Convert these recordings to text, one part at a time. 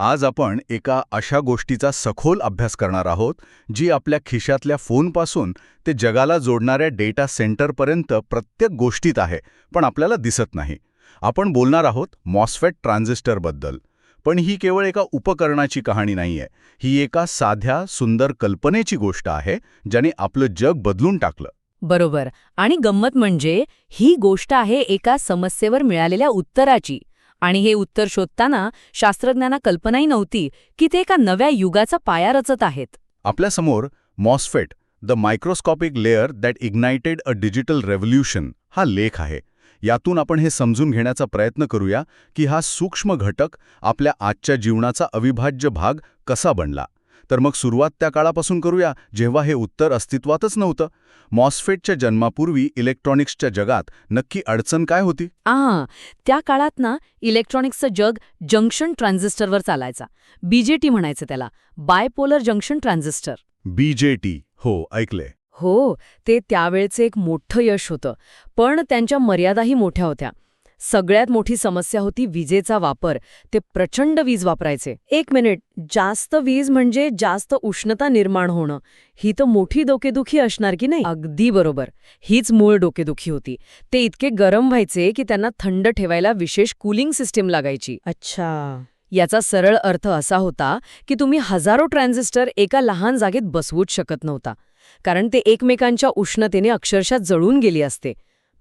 आज आपण एका अशा गोष्टीचा सखोल अभ्यास करणार आहोत जी आपल्या खिशातल्या फोनपासून ते जगाला जोडणाऱ्या डेटा सेंटरपर्यंत प्रत्येक गोष्टीत आहे, पण आपल्याला दिसत नाही. आपण बोलणार आहोत मॉसफेट ट्रान्झिस्टरबद्दल. पण ही केवळ एका उपकरणाची कहाणी नाहीये. ही एका साध्या, सुंदर कल्पनेची गोष्ट आहे, ज्याने आपलं जग बदलून टाकलं. बरोबर. आणि गंमत म्हणजे ही गोष्ट आहे एका समस्येवर मिळालेल्या उत्तराची. आणि हे उत्तर शोधताना शास्त्रज्ञांना कल्पनाही नव्हती की ते एका नव्या युगाचा पाया रचत आहेत. आपल्यासमोर MOSFET, the microscopic layer that ignited a digital revolution हा लेख आहे. यातून आपण हे समजून घेण्याचा प्रयत्न करूया की हा सूक्ष्म घटक आपल्या आजच्या जीवनाचा अविभाज्य भाग कसा बनला. तर मग सुरुवात त्या काळापासून करूया जेव्हा हे उत्तर अस्तित्वातच नव्हतं. मॉसफेटच्या जन्मापूर्वी इलेक्ट्रॉनिक्सच्या जगात नक्की अडचण काय होती? त्या काळात ना इलेक्ट्रॉनिक्सचं जग जंक्शन ट्रान्झिस्टरवर चालायचा. बीजेटी म्हणायचं त्याला, बायपोलर जंक्शन ट्रान्झिस्टर. BJT, हो ऐकले. हो, ते त्यावेळचे एक मोठं यश होतं. पण त्यांच्या मर्यादाही मोठ्या होत्या. सगळ्यात मोठी समस्या होती विजेचा वापर. ते प्रचंड वीज वापरायचे. एक मिनिट, जास्त वीज म्हणजे जास्त उष्णता निर्माण होणं. ही तर मोठी डोकेदुखी असणार की नाही? अगदी बरोबर. हीच मूळ डोकेदुखी होती. ते इतके गरम व्हायचे की त्यांना थंड ठेवायला विशेष कूलिंग सिस्टीम लागायची. अच्छा. याचा सरळ अर्थ असा होता की तुम्ही हजारो ट्रान्झिस्टर एका लहान जागेत बसवूच शकत नव्हता, कारण ते एकमेकांच्या उष्णतेने अक्षरशः जळून गेली असते.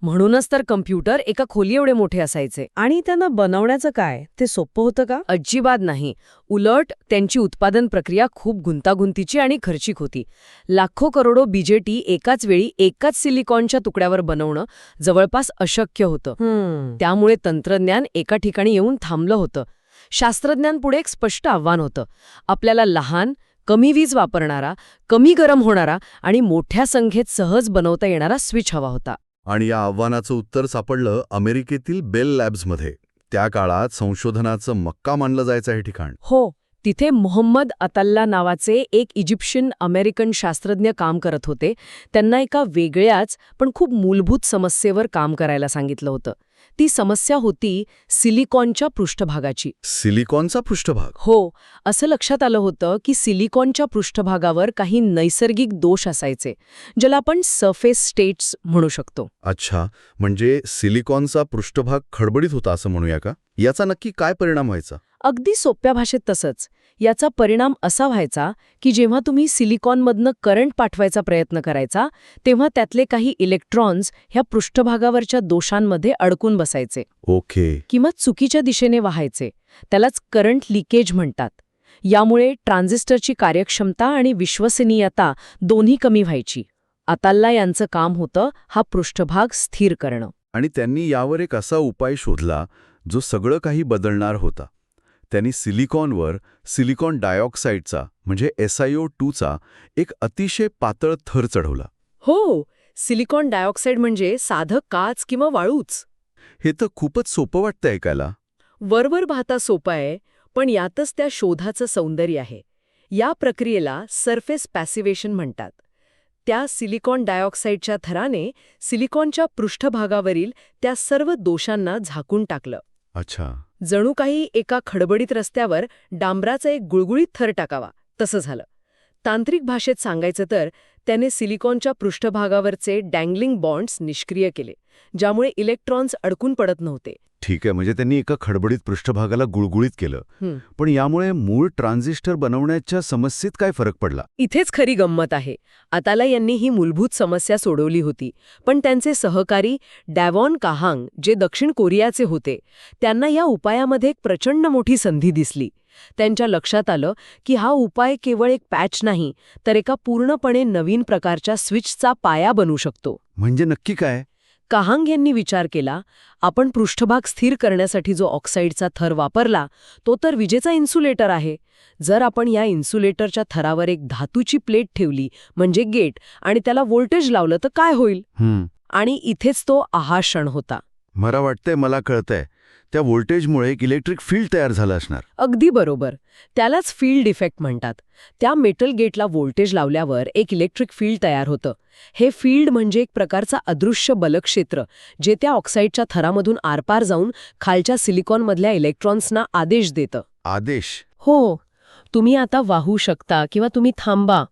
म्हणूनच तर कम्प्युटर एका खोली एवढे मोठे असायचे. आणि त्यांना बनवण्याचं काय, ते सोपं होतं का? अजिबात नाही. उलट त्यांची उत्पादन प्रक्रिया खूप गुंतागुंतीची आणि खर्चिक होती. लाखो करोडो बीजेटी एकाच वेळी एकाच सिलिकॉनच्या तुकड्यावर बनवणं जवळपास अशक्य होतं. त्यामुळे तंत्रज्ञान एका ठिकाणी येऊन थांबलं होतं. शास्त्रज्ञांपुढे एक स्पष्ट आव्हान होतं. आपल्याला लहान, कमी वीज वापरणारा, कमी गरम होणारा आणि मोठ्या संख्येत सहज बनवता येणारा स्विच हवा होता. आणि या आव्हानाचं उत्तर सापडलं अमेरिकेतील बेल लॅब्समध्ये. त्या काळात संशोधनाचं मक्का मानलं जायचं हे ठिकाण. हो, तिथे मोहम्मद अताल्ला नावाचे एक इजिप्शियन अमेरिकन शास्त्रज्ञ काम करत होते. त्यांना एका वेगळ्याच पण खूप मूलभूत समस्येवर काम करायला सांगितलं होतं. ती समस्या होती सिलिकॉनच्या पृष्ठभागाची. सिलिकॉनचा पृष्ठभाग? हो, असं लक्षात आलं होतं की सिलिकॉनच्या पृष्ठभागावर काही नैसर्गिक दोष असायचे, ज्याला आपण सरफेस स्टेट्स म्हणू शकतो. अच्छा, म्हणजे सिलिकॉनचा पृष्ठभाग खडबडीत होता असं म्हणूया का? याचा नक्की काय परिणाम व्हायचा? अगदी सोप्या भाषेत तसंच. याचा परिणाम असा व्हायचा की जेव्हा तुम्ही सिलिकॉनमधनं करंट पाठवायचा प्रयत्न करायचा, तेव्हा त्यातले काही इलेक्ट्रॉन्स ह्या पृष्ठभागावरच्या दोषांमध्ये अडकून बसायचे. ओके. किंवा चुकीच्या दिशेने वाहायचे. त्यालाच करंट लिकेज म्हणतात. यामुळे ट्रान्झिस्टरची कार्यक्षमता आणि विश्वसनीयता दोन्ही कमी व्हायची. अताल्ला यांचं काम होतं हा पृष्ठभाग स्थिर करणं. आणि त्यांनी यावर एक असा उपाय शोधला जो सगळं काही बदलणार होता. त्यांनी सिलिकॉनवर सिलिकॉन डायऑक्साईडचा म्हणजे SiO2चा एक अतिशय पातळ थर चढवला. हो, सिलिकॉन डायऑक्साईड म्हणजे साधं काच किंवा वाळूच. हे तर खूपच सोपं वाटतं ऐकायला. वरवर पाहता सोपं आहे, पण यातच त्या शोधाचं सौंदर्य आहे. या प्रक्रियेला सरफेस पॅसिव्हेशन म्हणतात. त्या सिलिकॉन डायऑक्साईडच्या थराने सिलिकॉनच्या पृष्ठभागावरील त्या सर्व दोषांना झाकून टाकलं. अच्छा. जणू काही एका खडबडीत रस्त्यावर डांबराचा एक गुळगुळीत थर टाकावा तसं झालं. तांत्रिक भाषेत सांगायचं तर त्याने सिलिकॉनच्या पृष्ठभागावरचे डँगलिंग बॉन्ड्स निष्क्रिय केले, ज्यामुळे इलेक्ट्रॉन्स अडकून पडत नव्हते. ठीक आहे, म्हणजे त्यांनी एका खडबडीत पृष्ठभागाला गुळगुळीत केलं. पण यामुळे मूळ ट्रान्झिस्टर बनवण्याच्या समस्येत काय फरक पडला? इथेच खरी गंमत आहे. अताला यांनी ही मूलभूत समस्या सोडवली होती, पण त्यांचे सहकारी डॅव्हॉन काहांग, जे दक्षिण कोरियाचे होते, त्यांना या उपायामध्ये एक प्रचंड मोठी संधी दिसली. त्यांच्या लक्षात आलं की हा उपाय केवळ एक पॅच नाही, तर एका पूर्णपणे नवीन प्रकारच्या स्विचचा पाया बनू शकतो. म्हणजे नक्की काय? काहांग यांनी विचार केला, आपण पृष्ठभाग स्थिर करण्यासाठी जो ऑक्साईडचा थर वापरला तो तर विजेचा इन्सुलेटर आहे. जर आपण या इन्सुलेटरच्या थरावर एक धातूची प्लेट ठेवली म्हणजे गेट, आणि त्याला व्होल्टेज लावलं तर काय होईल? आणि इथेच तो आहा क्षण होता. मला वाटतंय मला कळतंय. त्या व्होल्टेजमुळे एक इलेक्ट्रिक फील्ड तयार झालं असणार. अगदी बरोबर. त्यालाच फील्ड इफेक्ट म्हणतात. त्या मेटल गेटला व्होल्टेज लावल्यावर एक इलेक्ट्रिक फील्ड तयार होतं. हे फील्ड म्हणजे एक प्रकारचा अदृश्य बलक्षेत्र, जे त्या ऑक्साईडच्या थरामधून आरपार जाऊन खालच्या सिलिकॉनमधल्या इलेक्ट्रॉन्सना आदेश देतं. आदेश. हो, तुम्ही आता वाहू शकता किंवा तुम्ही थांबा.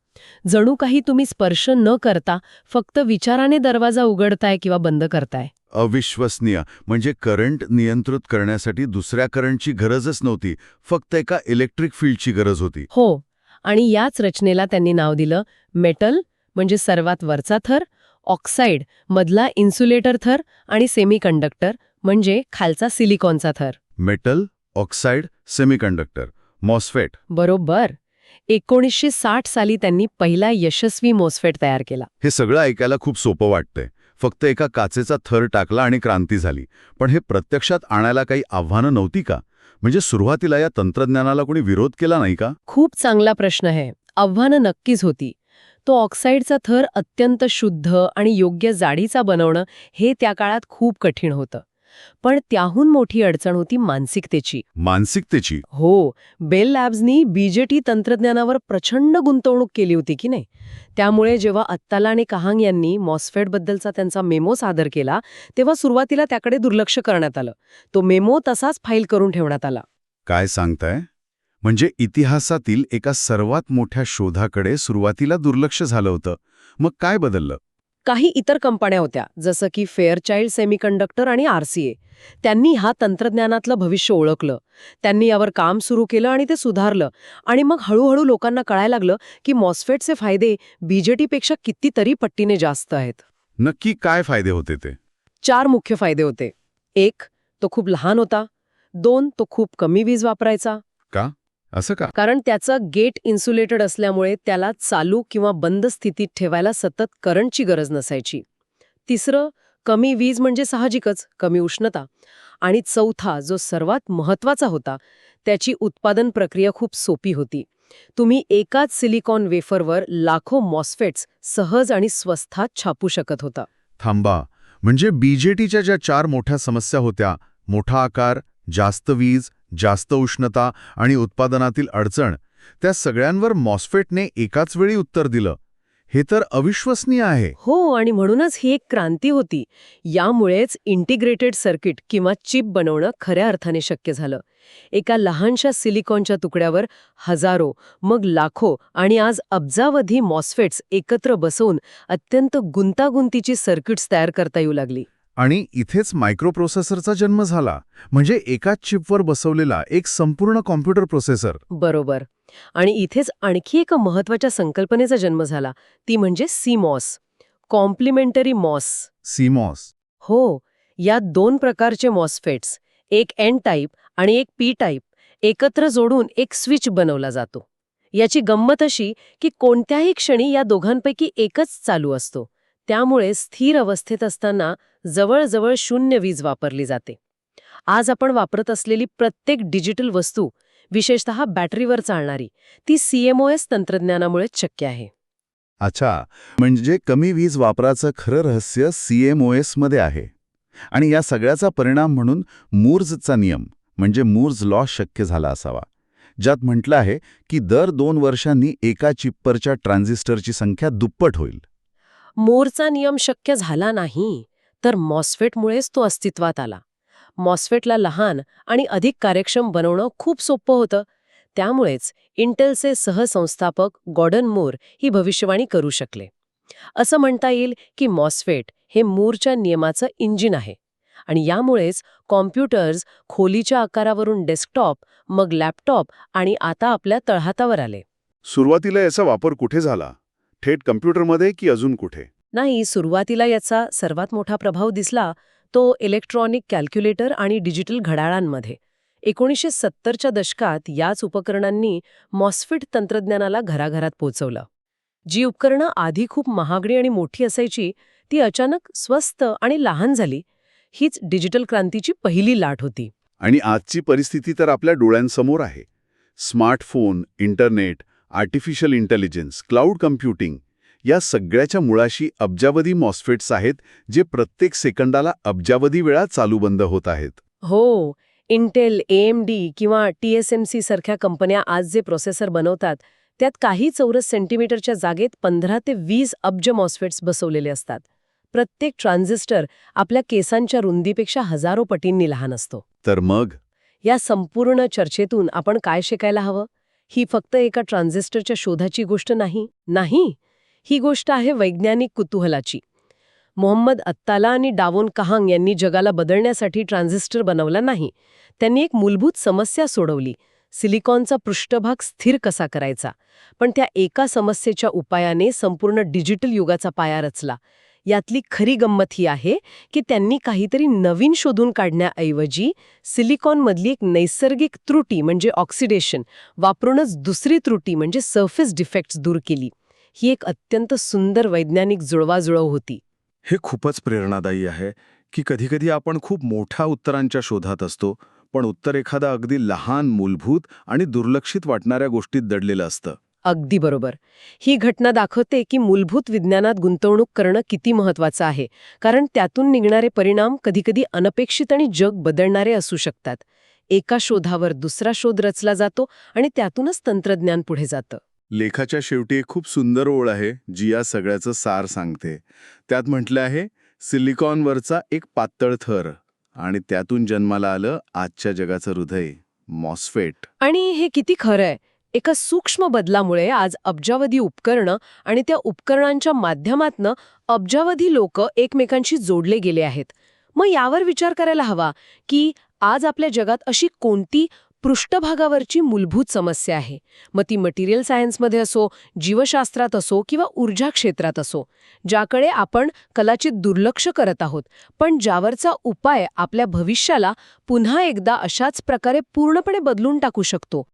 जणू काही तुम्ही स्पर्श न करता फक्त विचाराने दरवाजा उघडताय किंवा बंद करताय. अविश्वसनीय. म्हणजे करंट नियंत्रित करण्यासाठी दुसऱ्या करंटची गरजच नव्हती, फक्त एका इलेक्ट्रिक फील्डची गरज होती. हो, आणि याच रचनेला त्यांनी नाव दिलं मेटल म्हणजे सर्वात वरचा थर, ऑक्साईड मधला इन्सुलेटर थर आणि सेमीकंडक्टर म्हणजे खालचा सिलिकॉनचा थर. Metal, oxide, semiconductor, MOSFET. बरोबर. 1960 साली त्यांनी पहिला यशस्वी मॉस्फेट तयार केला. हे सगळं ऐकायला खूप सोपं वाटतंय. फक्त एका काचेचा थर टाकला आणि क्रांती झाली. पण हे प्रत्यक्षात आणायला काही आव्हानं नव्हती का? म्हणजे सुरुवातीला या तंत्रज्ञानाला कोणी विरोध केला नाही का? खूप चांगला प्रश्न आहे. आव्हानं नक्कीच होती. तो ऑक्साईडचा थर अत्यंत शुद्ध आणि योग्य जाडीचा बनवणं हे त्या काळात खूप कठीण होतं. पण त्याहून मोठी अडचण होती मानसिकतेची. मानसिकतेची. हो, बेल लॅब्सनी बीजेटी तंत्रज्ञानावर प्रचंड गुंतवणूक केली होती की नाही. त्यामुळे जेव्हा अत्ताला आणि कहांग यांनी मॉस्फेटबद्दलचा त्यांचा मेमो सादर केला तेव्हा सुरुवातीला त्याकडे दुर्लक्ष करण्यात आलं. तो मेमो तसाच फाईल करून ठेवण्यात आला. काय सांगताय? म्हणजे इतिहासातील एका सर्वात मोठ्या शोधाकडे सुरुवातीला दुर्लक्ष झालं होतं. मग काय बदललं? काही इतर कंपन्या होत्या जसं की फेअरचाइल्ड सेमीकंडक्टर आणि RCA. त्यांनी हा तंत्रज्ञानातलं भविष्य ओळखलं. त्यांनी यावर काम सुरू केलं आणि ते सुधारलं. आणि मग हळूहळू लोकांना कळायला लागलं की मॉस्फेटचे फायदे बीजेटीपेक्षा कितीतरी पट्टीने जास्त आहेत. नक्की काय फायदे होते ते? 4 मुख्य फायदे होते. 1. तो खूप लहान होता. 2. तो खूप कमी वीज वापरायचा. का? असं का? कारण त्याचं गेट इन्सुलेटेड असल्यामुळे त्याला चालू किंवा बंद स्थितीत ठेवायला सतत करंटची गरज नसायची. 3. कमी वीज म्हणजे साहजिकच कमी उष्णता. आणि 4, जो सर्वात महत्त्वाचा होता, त्याची उत्पादन प्रक्रिया खूप सोपी होती. तुम्ही एकाच सिलिकॉन वेफरवर लाखो मॉस्फेट्स सहज आणि स्वस्तात छापू शकत होता. थांबा. म्हणजे बीजेटीच्या ज्या 4 मोठ्या समस्या होत्या, मोठा आकार, जास्त वीज, जास्त उष्णता आणि उत्पादनातील अडचण, त्या सगळ्यांवर मॉस्फेटने एकाच वेळी उत्तर दिलं. हे तर अविश्वसनीय आहे. हो, आणि म्हणूनच ही एक क्रांती होती. यामुळेच इंटिग्रेटेड सर्किट किंवा चिप बनवणं खऱ्या अर्थाने शक्य झालं. एका लहानशा सिलिकॉनच्या तुकड्यावर हजारो, मग लाखो आणि आज अब्जावधी मॉस्फेट्स एकत्र बसवून अत्यंत गुंतागुंतीची सर्किट्स तयार करता येऊ लागली. आणि इथेच मायक्रोप्रोसेसरचा जन्म झाला. म्हणजे एकाच चिपवर बसवलेला एक संपूर्ण कॉम्प्युटर प्रोसेसर. बरोबर. आणि इथेच आणखी एका महत्वाच्या संकल्पनेचा जन्म झाला, ती म्हणजे CMOS, कॉम्प्लिमेंटरी मॉस. CMOS. हो, या 2 प्रकारचे मॉस्फेट्स, एक N टाईप आणि एक P टाईप, एकत्र जोडून एक स्विच बनवला जातो. याची गंमत अशी की कोणत्याही क्षणी या दोघांपैकी एकच चालू असतो. त्यामुळे स्थिर अवस्थेत असताना जवळजवळ 0 वीज वापरली जाते. आज आपण वापरत असलेली प्रत्येक डिजिटल वस्तू, विशेषतः बॅटरीवर चालणारी, ती CMOS तंत्रज्ञानामुळेच शक्य आहे. अच्छा. म्हणजे कमी वीज वापराचं खरं रहस्य CMOS मध्ये आहे. आणि या सगळ्याचा परिणाम म्हणून मूर्जचा नियम म्हणजे मूर्ज लॉ शक्य झाला असावा, ज्यात म्हटलं आहे की दर 2 वर्षांनी एका चिपवरच्या ट्रान्झिस्टरची संख्या दुप्पट होईल. मूरचा नियम शक्य झाला नाही, तर मॉस्फेटमुळेच तो अस्तित्वात आला. मॉस्फेटला लहान आणि अधिक कार्यक्षम बनवणं खूप सोपं होतं. त्यामुळेच इंटेलचे सहसंस्थापक गॉर्डन मूर ही भविष्यवाणी करू शकले. असं म्हणता येईल की मॉस्फेट हे मूरच्या नियमाचं इंजिन आहे. आणि यामुळेच कॉम्प्युटर्स खोलीच्या आकारावरून डेस्कटॉप, मग लॅपटॉप आणि आता आपल्या तळहातावर आले. सुरुवातीला याचा वापर कुठे झाला? थेट कम्प्युटरमध्ये की अजून कुठे? नाही, सुरुवातीला याचा सर्वात मोठा प्रभाव दिसला तो इलेक्ट्रॉनिक कॅल्क्युलेटर आणि डिजिटल घड्याळांमध्ये. 1970च्या दशकात याच उपकरणांनी मॉस्फेट तंत्रज्ञानाला घराघरात पोहोचवलं. जी उपकरणं आधी खूप महागडी आणि मोठी असायची, ती अचानक स्वस्त आणि लहान झाली. हीच डिजिटल क्रांतीची पहिली लाट होती. आणि आजची परिस्थिती तर आपल्या डोळ्यांसमोर आहे. Smartphone, internet, artificial intelligence, cloud computing या सगळ्याच्या मुळाशी अब्जावधी मॉस्फेट्स आहेत, जे प्रत्येक सेकंदाला अब्जावधी वेळा चालू बंद होत आहेत. हो, इंटेल, AMD किंवा TSMC सारख्या कंपन्या आज जे प्रोसेसर बनवतात, त्यात काही चौरस सेंटीमीटरच्या जागेत 15 ते 20 अब्ज मॉस्फेट्स बसवलेले असतात. प्रत्येक ट्रान्झिस्टर आपल्या केसांच्या रुंदीपेक्षा हजारो पटींनी लहान असतो. तर मग या संपूर्ण चर्चेतून आपण काय शिकायला हवं? ही फक्त एका ट्रान्झिस्टरच्या शोधाची गोष्ट नाही. ही गोष्ट आहे वैज्ञानिक कुतूहलाची. मोहम्मद अत्ताला आणि डावोन कहांग यांनी जगाला बदलण्यासाठी ट्रान्झिस्टर बनवला नाही. त्यांनी एक मूलभूत समस्या सोडवली. सिलिकॉनचा पृष्ठभाग स्थिर कसा करायचा. पण त्या एका समस्येच्या उपायाने संपूर्ण डिजिटल युगाचा पाया रचला. यातली खरी गंमत ही आहे की त्यांनी काहीतरी नवीन शोधून काढण्याऐवजी सिलिकॉनमधली एक नैसर्गिक त्रुटी म्हणजे ऑक्सिडेशन वापरूनच दुसरी त्रुटी म्हणजे सरफेस डिफेक्ट्स दूर केली. ही एक अत्यंत सुंदर वैज्ञानिक जुळवाजुळव होती. हे खूपच प्रेरणादायी आहे की कधीकधी आपण खूप मोठ्या उत्तरांच्या शोधात असतो, पण उत्तर एखादा अगदी लहान, मूलभूत आणि दुर्लक्षित वाटणाऱ्या गोष्टीत दडलेलं असतं. अगदी बरोबर. ही घटना दाखवते की मूलभूत विज्ञानात गुंतवणूक करणं किती महत्वाचं आहे, कारण त्यातून निघणारे परिणाम कधीकधी अनपेक्षित आणि जग बदलणारे असू शकतात. एका शोधावर दुसरा शोध रचला जातो आणि त्यातूनच तंत्रज्ञान पुढे जातं. लेखाच्या शेवटी एक खूप सुंदर ओळ आहे जी या सगळ्याचं सार सांगते. त्यात म्हटलं आहे, सिलिकॉनवरचा एक पातळ थर आणि त्यातून जन्माला आलं आजच्या जगाचं हृदय, मॉस्फेट. आणि हे किती खरं आहे. एका सूक्ष्म बदलामुळे आज अब्जावधी उपकरणं आणि त्या उपकरणांच्या माध्यमातनं अब्जावधी लोक एकमेकांशी जोडले गेले आहेत. मग यावर विचार करायला हवा की आज आपल्या जगात अशी कोणती पृष्ठभागावरची मूलभूत समस्या आहे. मग ती मटेरियल सायन्समध्ये असो, जीवशास्त्रात असो किंवा ऊर्जा क्षेत्रात असो, ज्याकडे आपण कदाचित दुर्लक्ष करत आहोत, पण ज्यावरचा उपाय आपल्या भविष्याला पुन्हा एकदा अशाच प्रकारे पूर्णपणे बदलून टाकू शकतो.